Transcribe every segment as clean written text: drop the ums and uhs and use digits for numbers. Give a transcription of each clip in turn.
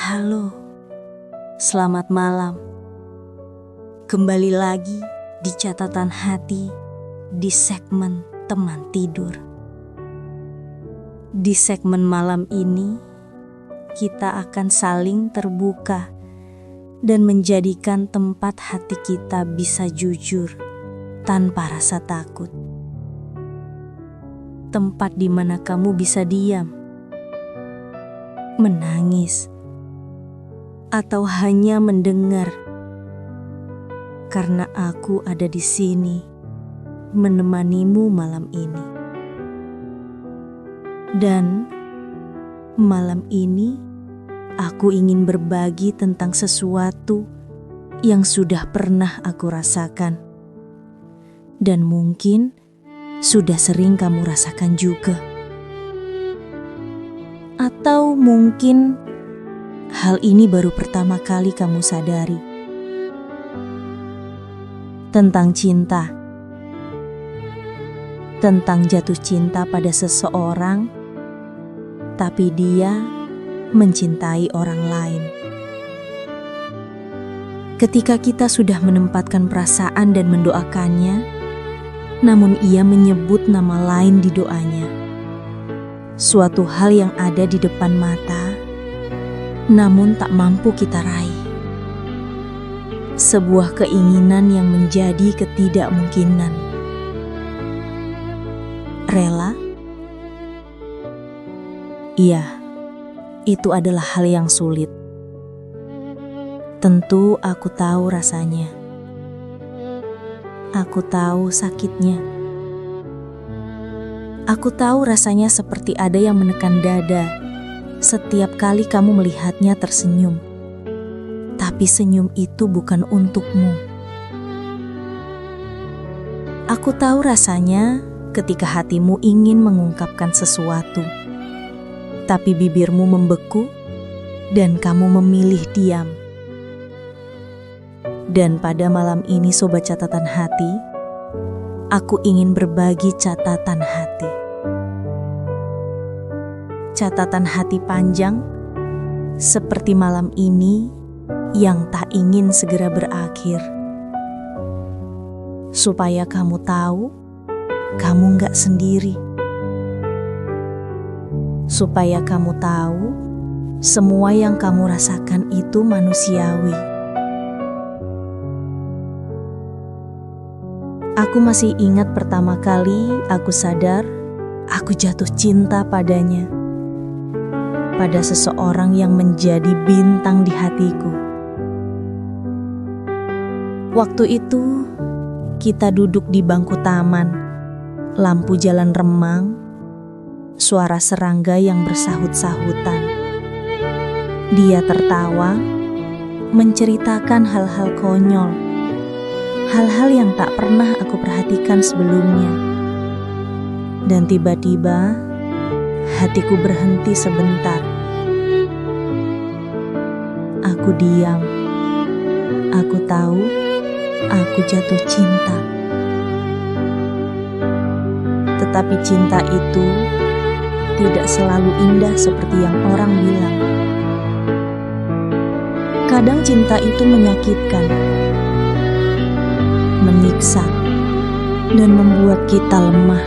Halo, selamat malam. Kembali lagi di catatan hati di segmen teman tidur. Di segmen malam ini, kita akan saling terbuka dan menjadikan tempat hati kita bisa jujur tanpa rasa takut. Tempat di mana kamu bisa diam, menangis, atau hanya mendengar, karena aku ada di sini menemanimu malam ini. Dan malam ini aku ingin berbagi tentang sesuatu yang sudah pernah aku rasakan, dan mungkin sudah sering kamu rasakan juga. Atau mungkin hal ini baru pertama kali kamu sadari. Tentang cinta. Tentang jatuh cinta pada seseorang, tapi dia mencintai orang lain. Ketika kita sudah menempatkan perasaan dan mendoakannya, namun ia menyebut nama lain di doanya. Suatu hal yang ada di depan mata, namun tak mampu kita raih. Sebuah keinginan yang menjadi ketidakmungkinan. Rela? Iya, itu adalah hal yang sulit. Tentu aku tahu rasanya. Aku tahu sakitnya. Aku tahu rasanya seperti ada yang menekan dada setiap kali kamu melihatnya tersenyum. Tapi senyum itu bukan untukmu. Aku tahu rasanya ketika hatimu ingin mengungkapkan sesuatu, tapi bibirmu membeku dan kamu memilih diam. Dan pada malam ini sobat catatan hati, aku ingin berbagi catatan hati. Catatan hati panjang, seperti malam ini yang tak ingin segera berakhir. Supaya kamu tahu, kamu gak sendiri. Supaya kamu tahu, semua yang kamu rasakan itu manusiawi. Aku masih ingat pertama kali aku sadar aku jatuh cinta padanya. Pada seseorang yang menjadi bintang di hatiku. Waktu itu, kita duduk di bangku taman, lampu jalan remang, suara serangga yang bersahut-sahutan. Dia tertawa, menceritakan hal-hal konyol, hal-hal yang tak pernah aku perhatikan sebelumnya. Dan tiba-tiba, hatiku berhenti sebentar. Aku diam. Aku tahu aku jatuh cinta. Tetapi cinta itu tidak selalu indah seperti yang orang bilang. Kadang cinta itu menyakitkan, menyiksa, dan membuat kita lemah.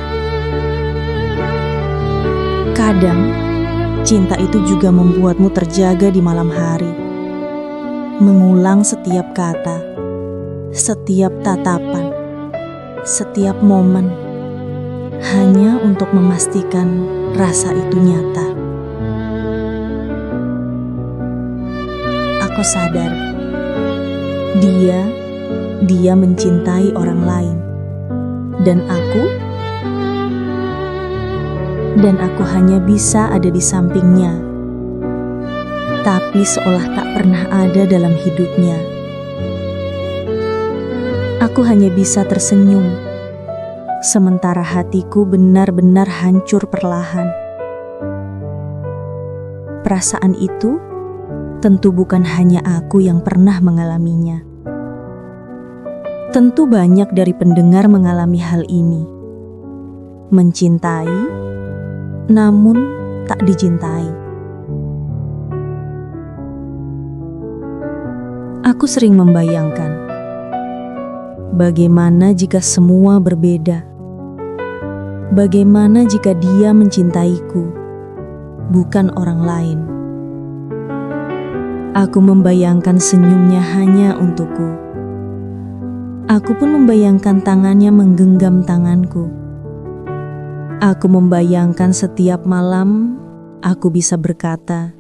Kadang, cinta itu juga membuatmu terjaga di malam hari. Mengulang setiap kata, setiap tatapan, setiap momen, hanya untuk memastikan rasa itu nyata. Aku sadar, dia mencintai orang lain. Dan aku hanya bisa ada di sampingnya, tapi seolah tak pernah ada dalam hidupnya. Aku hanya bisa tersenyum, sementara hatiku benar-benar hancur perlahan. Perasaan itu tentu bukan hanya aku yang pernah mengalaminya. Tentu banyak dari pendengar mengalami hal ini. Mencintai, namun tak dicintai. Aku sering membayangkan, bagaimana jika semua berbeda? Bagaimana jika dia mencintaiku, bukan orang lain? Aku membayangkan senyumnya hanya untukku. Aku pun membayangkan tangannya menggenggam tanganku. Aku membayangkan setiap malam aku bisa berkata,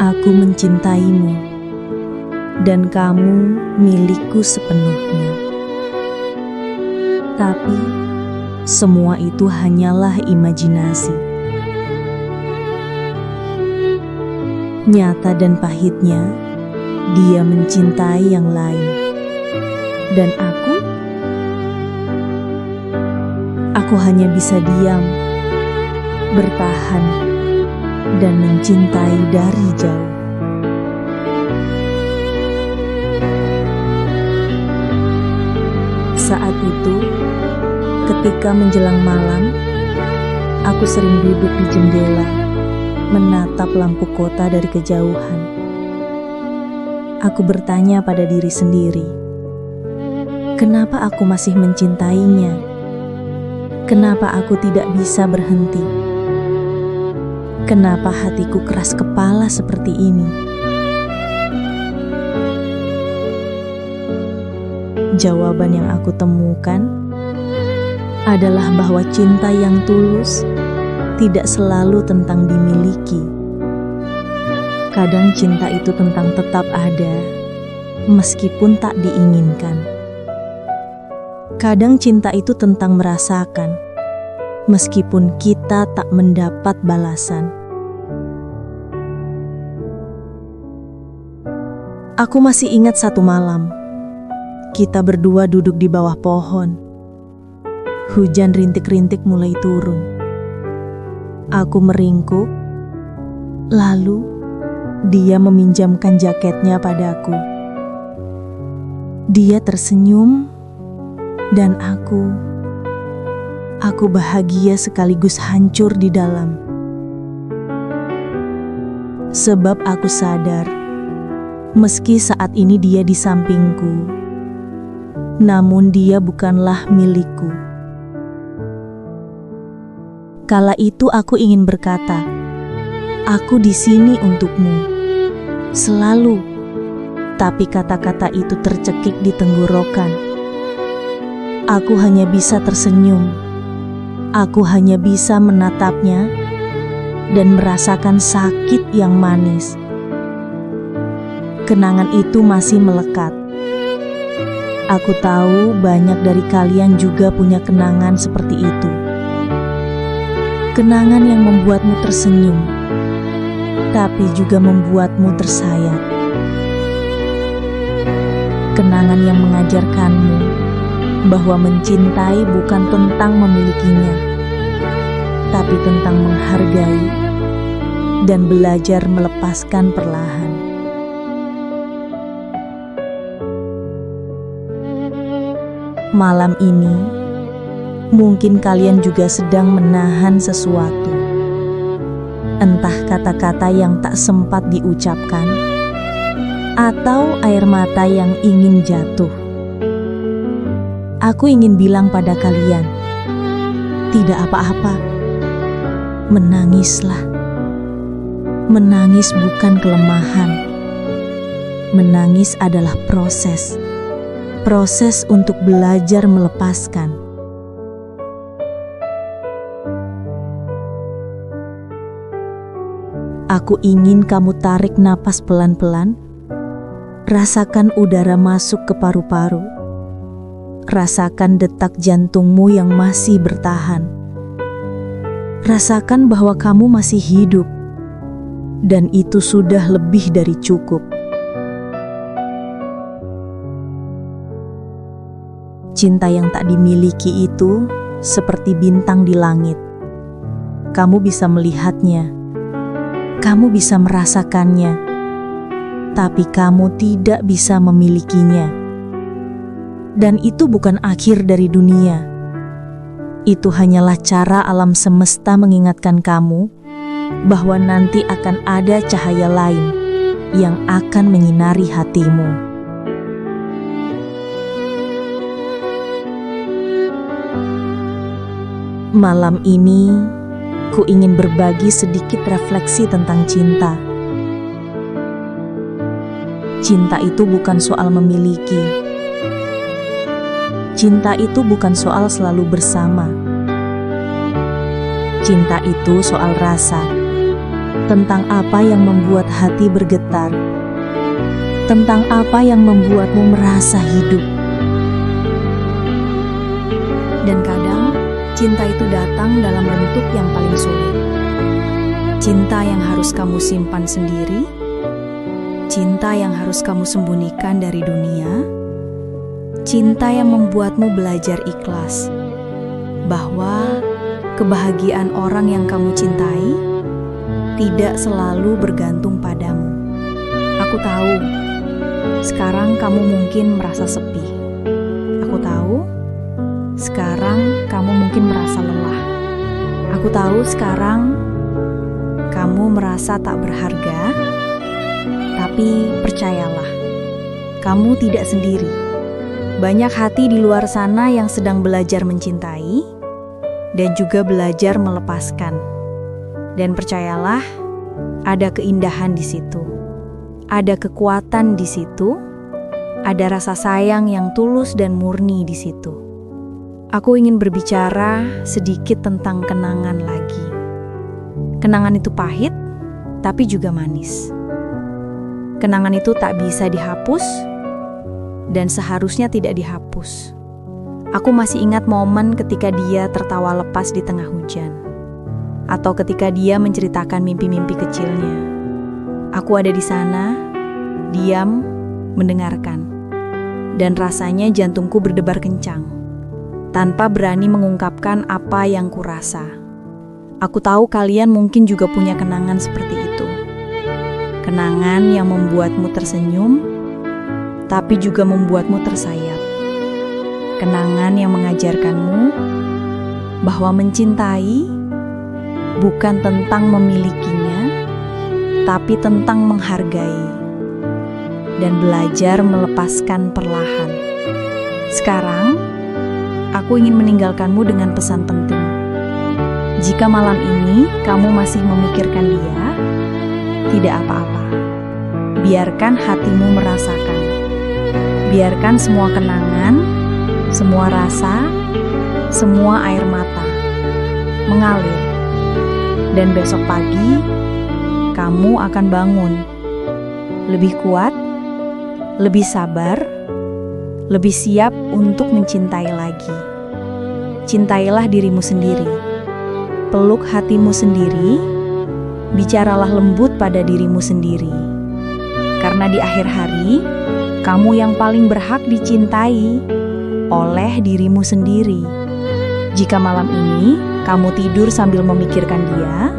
"Aku mencintaimu, dan kamu milikku sepenuhnya." Tapi, semua itu hanyalah imajinasi. Nyata dan pahitnya, dia mencintai yang lain. Dan aku hanya bisa diam, bertahan, dan mencintai dari jauh. Saat itu, ketika menjelang malam, aku sering duduk di jendela, menatap lampu kota dari kejauhan. Aku bertanya pada diri sendiri, kenapa aku masih mencintainya? Kenapa aku tidak bisa berhenti? Kenapa hatiku keras kepala seperti ini? Jawaban yang aku temukan adalah bahwa cinta yang tulus tidak selalu tentang dimiliki. Kadang cinta itu tentang tetap ada, meskipun tak diinginkan. Kadang cinta itu tentang merasakan, meskipun kita tak mendapat balasan. Aku masih ingat satu malam, kita berdua duduk di bawah pohon. Hujan rintik-rintik mulai turun. Aku meringkuk, lalu dia meminjamkan jaketnya padaku. Dia tersenyum, dan aku bahagia sekaligus hancur di dalam. Sebab aku sadar, meski saat ini dia di sampingku, namun dia bukanlah milikku. Kala itu aku ingin berkata, "Aku di sini untukmu, selalu." Tapi kata-kata itu tercekik di tenggorokan. Aku hanya bisa tersenyum. Aku hanya bisa menatapnya dan merasakan sakit yang manis. Kenangan itu masih melekat. Aku tahu banyak dari kalian juga punya kenangan seperti itu. Kenangan yang membuatmu tersenyum, tapi juga membuatmu tersayat. Kenangan yang mengajarkanmu bahwa mencintai bukan tentang memilikinya, tapi tentang menghargai dan belajar melepaskan perlahan. Malam ini, mungkin kalian juga sedang menahan sesuatu. Entah kata-kata yang tak sempat diucapkan, atau air mata yang ingin jatuh. Aku ingin bilang pada kalian, tidak apa-apa. Menangislah. Menangis bukan kelemahan. Menangis adalah proses. Proses untuk belajar melepaskan. Aku ingin kamu tarik napas pelan-pelan. Rasakan udara masuk ke paru-paru. Rasakan detak jantungmu yang masih bertahan. Rasakan bahwa kamu masih hidup. Dan itu sudah lebih dari cukup. Cinta yang tak dimiliki itu seperti bintang di langit. Kamu bisa melihatnya, kamu bisa merasakannya, tapi kamu tidak bisa memilikinya. Dan itu bukan akhir dari dunia. Itu hanyalah cara alam semesta mengingatkan kamu bahwa nanti akan ada cahaya lain, yang akan menyinari hatimu. Malam ini, ku ingin berbagi sedikit refleksi tentang cinta. Cinta itu bukan soal memiliki. Cinta itu bukan soal selalu bersama. Cinta itu soal rasa, tentang apa yang membuat hati bergetar, tentang apa yang membuatmu merasa hidup. Dan kadang, cinta itu datang dalam bentuk yang paling sulit. Cinta yang harus kamu simpan sendiri, cinta yang harus kamu sembunyikan dari dunia, cinta yang membuatmu belajar ikhlas, bahwa kebahagiaan orang yang kamu cintai tidak selalu bergantung padamu. Aku tahu, sekarang kamu mungkin merasa sepi. Aku tahu, sekarang kamu mungkin merasa lelah. Aku tahu sekarang kamu merasa tak berharga, tapi percayalah, kamu tidak sendiri. Banyak hati di luar sana yang sedang belajar mencintai dan juga belajar melepaskan. Dan percayalah, ada keindahan di situ. Ada kekuatan di situ. Ada rasa sayang yang tulus dan murni di situ. Aku ingin berbicara sedikit tentang kenangan lagi. Kenangan itu pahit, tapi juga manis. Kenangan itu tak bisa dihapus, dan seharusnya tidak dihapus. Aku masih ingat momen ketika dia tertawa lepas di tengah hujan, atau ketika dia menceritakan mimpi-mimpi kecilnya. Aku ada di sana, diam, mendengarkan, dan rasanya jantungku berdebar kencang, tanpa berani mengungkapkan apa yang kurasa. Aku tahu kalian mungkin juga punya kenangan seperti itu. Kenangan yang membuatmu tersenyum, tapi juga membuatmu tersayat. Kenangan yang mengajarkanmu bahwa mencintai bukan tentang memilikinya, tapi tentang menghargai dan belajar melepaskan perlahan. Sekarang, aku ingin meninggalkanmu dengan pesan penting. Jika malam ini kamu masih memikirkan dia, tidak apa-apa. Biarkan hatimu merasakan. Biarkan semua kenangan, semua rasa, semua air mata mengalir. Dan besok pagi, kamu akan bangun. Lebih kuat, lebih sabar, lebih siap untuk mencintai lagi. Cintailah dirimu sendiri. Peluk hatimu sendiri. Bicaralah lembut pada dirimu sendiri. Karena di akhir hari, kamu yang paling berhak dicintai oleh dirimu sendiri. Jika malam ini kamu tidur sambil memikirkan dia,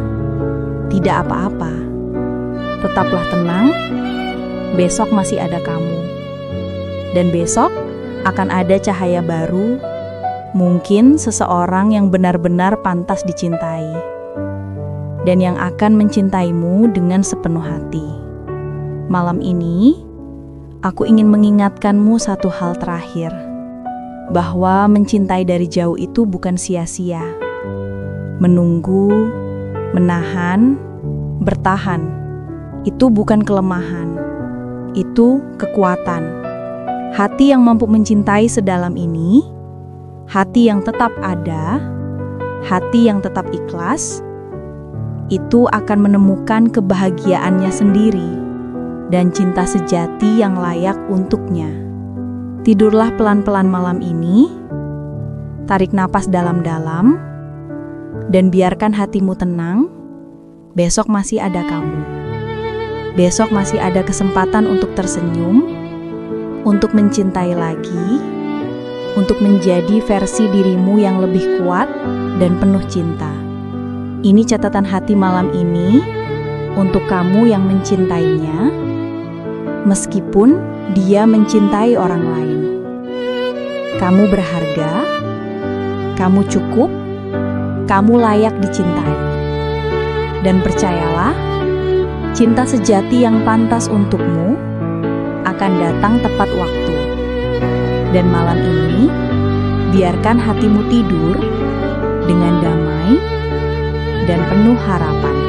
tidak apa-apa. Tetaplah tenang, besok masih ada kamu. Dan besok akan ada cahaya baru, mungkin seseorang yang benar-benar pantas dicintai, dan yang akan mencintaimu dengan sepenuh hati. Malam ini, aku ingin mengingatkanmu satu hal terakhir, bahwa mencintai dari jauh itu bukan sia-sia. Menunggu, menahan, bertahan, itu bukan kelemahan, itu kekuatan. Hati yang mampu mencintai sedalam ini, hati yang tetap ada, hati yang tetap ikhlas, itu akan menemukan kebahagiaannya sendiri dan cinta sejati yang layak untuknya. Tidurlah pelan-pelan malam ini, tarik napas dalam-dalam, dan biarkan hatimu tenang. Besok masih ada kamu. Besok masih ada kesempatan untuk tersenyum, untuk mencintai lagi, untuk menjadi versi dirimu yang lebih kuat dan penuh cinta. Ini catatan hati malam ini untuk kamu yang mencintainya, meskipun dia mencintai orang lain. Kamu berharga, kamu cukup, kamu layak dicintai. Dan percayalah, Cinta sejati yang pantas untukmu akan datang tepat waktu. Dan malam ini, biarkan hatimu tidur dengan damai dan penuh harapan.